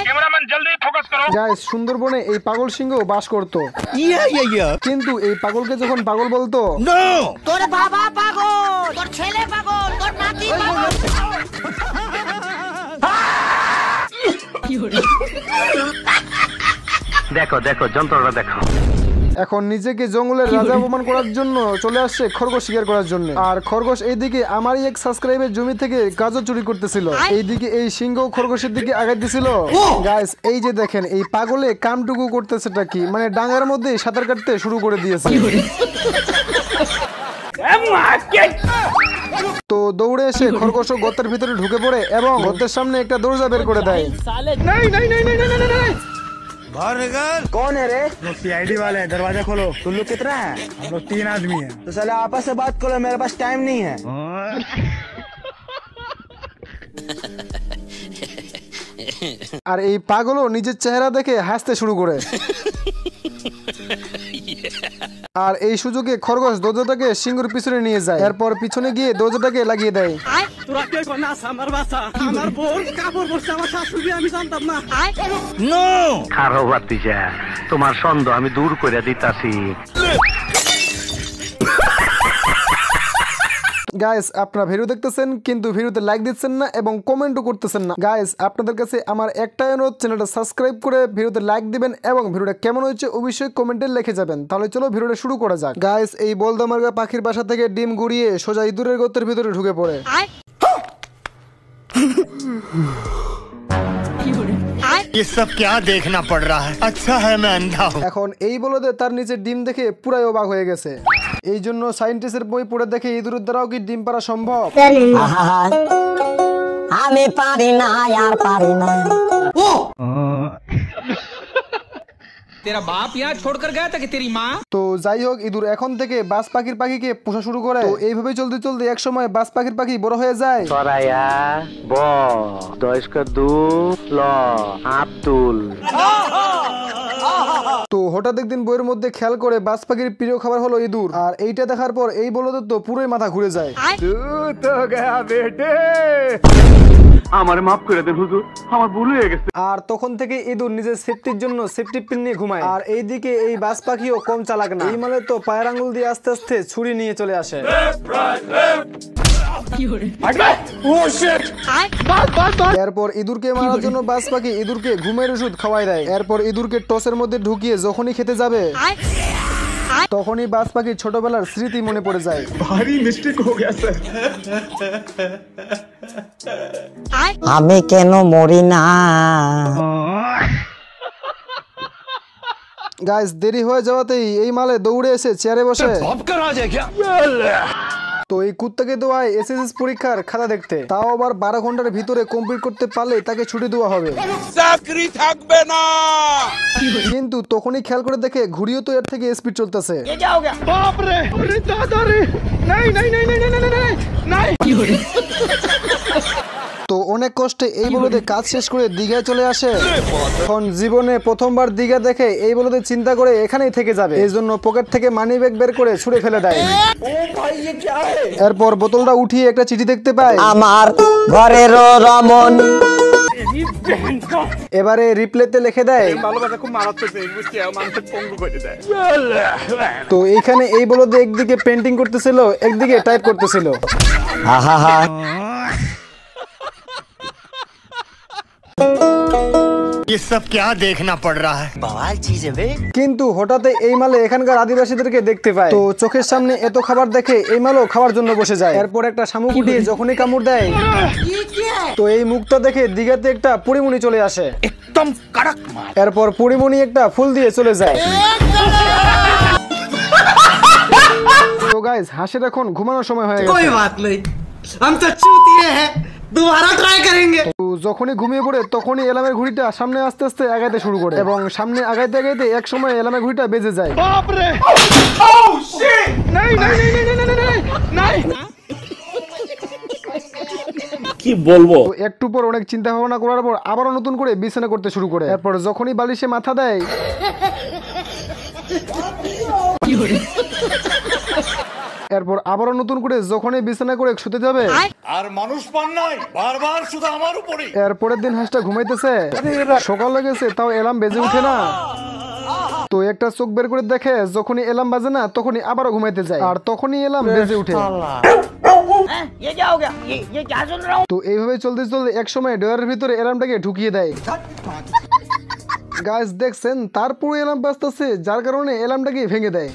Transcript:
Cameraman জলদি focus করো। Guys সুন্দরবনে এই পাগল সিংহ বাস করত, কিন্তু এই পাগলকে যখন পাগল বলতো, তোর বাবা পাগল, তোর ছেলে পাগল, তোর নাতি পাগল। দেখো দেখো যন্ত্রটা দেখো। এখন নিজেকে জঙ্গলের রাজা অপমান করার জন্য চলে আসছে খরগোশ শিকার করার জন্য। আর খরগোশ এইদিকে আমারই এক সাবস্ক্রাইবের জমি থেকে গাজর চুরি করতেছিল, এইদিকে এই সিংহ খরগোশের দিকে আগাই দিছিল। গাইস এই যে দেখেন এই পাগলে কামটুকু করতেছেটা কি, মানে ডাঙ্গার মধ্যে সাঁতার কাটতে শুরু করে দিয়েছে। তো দৌড়ে এসে খরগোশ গর্তের ভিতরে ঢুকে পড়ে এবং গর্তের সামনে একটা দরজা বের করে দেয়। कौन है रे? सीआईडी वाले हैं, दरवाजा खोलो। तुम लोग कितना है? हम लोग 3 आदमी हैं। तो साले आपस से बात करो, मेरे पास टाइम नहीं है। আর এই পাগলও নিজের চেহারা দেখে হাসতে শুরু করে। আর এই সুযোগে খরগোশ দরজাটাকে সিংহের পিছনে নিয়ে যায়, এরপর পিছনে গিয়ে দরজাটাকে লাগিয়ে দেয়। খারো বাতিজা, তোমার সন্দেহ আমি দূর করে দিতাছি। গাইস আপনারা ভিডিও দেখতেছেন কিন্তু ভিডিওতে লাইক দিচ্ছেন না এবং কমেন্টও করতেছেন না। গাইস আপনাদের কাছে আমার একটাই অনুরোধ, চ্যানেলটা সাবস্ক্রাইব করে ভিডিওতে লাইক দিবেন এবং ভিডিওটা কেমন হয়েছে অবশ্যই কমেন্টে লিখে যাবেন। তাহলে চলো ভিডিওটা শুরু করা যাক। গাইস এই বলদামার্গা পাখির বাসা থেকে ডিম গুড়িয়ে সোজা ইঁদুরের গর্তের ভিতরে ঢুকে পড়ে। ये सब क्या देखना पड़ रहा है? अच्छा है मैं अंधा हूँ। এখন এই বলদে তার নিচে ডিম দেখে পুরাই অবাক হয়ে গেছে। এই জন্য সায়েন্টিস্টের বই পড়ে দেখে ইঁদুরের দ্বারাও কি ডিম পাড়া সম্ভব। আমি পারি না আর পারি না। तेरा बाप यहाँ छोड़कर गया था कि तेरी माँ? তো যাই হোক ইঁদুর এখন থেকে বাজ পাখির পাখিকে পোষা শুরু করে। তো এইভাবে চলতে চলতে এক সময় বাজ পাখির পাখি বড় হয়ে যায়। সরায়া ব দয়স্কর দু ল আব্দুল। তো হঠাৎ একদিন বইয়ের মধ্যে খেয়াল করে বাজ পাখির প্রিয় খাবার হলো ইঁদুর। আর এইটা দেখার পর এই বলদের তো পুরোই মাথা ঘুরে যায়। আমার মাফ করে দেন হুজুর, আমার ভুল হয়ে গেছে। আর তখন থেকে ইঁদুর নিজের সেফটির জন্য সেফটি পিন নিয়ে ঘুমায়। আর এইদিকে এই বাজ পাখিও কম চালাক না, এই মানে তো পায়ের আঙ্গুল দিয়ে আস্তে আস্তে ছুরি নিয়ে চলে আসে। এরপর ইঁদুরকে মারার জন্য বাজ পাখি ইঁদুরকে ঘুমের ওষুধ খাওয়াই দেয়। এরপর ইঁদুরকে টসের মধ্যে ঢুকিয়ে যখনই খেতে যাবে তখনই বাজ পাখির ছোটবেলার স্মৃতি মনে পড়ে যায়। भारी मिस्टेक हो गया सर। আমি কেন মরি না? গাইস দেরি হয়ে যাওয়াতেই এই মালে দৌড়ে এসে চেয়ারে বসে। তো এই কুত্তাকে দেওয়ায় এসএসসি পরীক্ষার খাতা দেখতে, তাও আবার 12 ঘন্টার ভিতরে কমপ্লিট করতে পারলে তাকে ছুটি দেওয়া হবে, চাকরি থাকবে না। কিন্তু তখনই খেয়াল করে দেখে ঘুড়িও তো এর থেকে স্পিড চলতেছে। তো অনেক কষ্টে এই বলদে কাজ শেষ করে দীঘায় চলে আসে। এখন জীবনে প্রথমবার দীঘা দেখে এই বলদে চিন্তা করে এখানেই থেকে যাবে, এই জন্য পকেট থেকে মানি ব্যাগ বের করে ছুঁড়ে ফেলে দেয়। এরপর বোতলটা উঠিয়ে একটা চিঠি দেখতে পায়, আমার ঘরের রমন। এবারে রিপ্লেতে লিখে দেয়। তো এইখানে এই বলদে একদিকে পেন্টিং করতেছিল একদিকে টাইপ করতেছিল। ये सब क्या देखना पड़ रहा है? बवाल चीज है बे। কিন্তু হঠাৎ এই মালে এখানকার আদিবাসীদেরকে দেখতে পায়। তো চোখের সামনে এত খাবার দেখে এই মালও খাওয়ার জন্য বসে যায়। এরপর একটা শামুক উঠিয়ে যখনই কামড় দেয় তো এই মুখটা দেখে দিঘাতে একটা পরিমণি চলে আসে, একদম কড়ক মাল। এরপর পরিমণি একটা ফুল দিয়ে চলে যায়। তো গাইস হাসির এখন ঘুমানোর সময় হয়ে গেছে। कोई बात नहीं, हम तो चूतिए हैं, दोबारा ट्राई करेंगे। তো যখনই ঘুমিয়ে পড়ে তখনই এলামের ঘড়িটা সামনে আস্তে আস্তে আগাইতে শুরু করে এবং সামনে আগাইতে আগাইতে এক সময় এলামের ঘড়িটা বেজে যায়। কি বলবো? তো একটু পর অনেক চিন্তা ভাবনা করার পর আবারও নতুন করে বিছানা করতে শুরু করে। এরপর যখনই বালিশে মাথা দেয় এরপর আবারও নতুন করে যখনই বিছানা করে শুতে যাবে আর মানুষ পান নাই বারবার শুধু আমার উপরে এরপরের দিন হাঁসটা ঘুমাইতেছে, সকাল হয়ে গেছে তাও অ্যালার্ম বেজে উঠে না। তো একটা চোখ বের করে দেখে যখনই অ্যালার্ম বাজে না তখনই আবারও ঘুমাইতে যায়, আর তখনই অ্যালার্ম বেজে উঠে। ये क्या हो गया? ये क्या सुन रहा हूँ? তো এইভাবে চলতে চলতে এক সময় ডয়ারের ভিতরে অ্যালার্মটাকে ঢুকিয়ে দেয়। গাইস দেখছেন তারপরে অ্যালার্ম বাজতেছে, যার কারণে অ্যালার্মটাকে ভেঙে দেয়।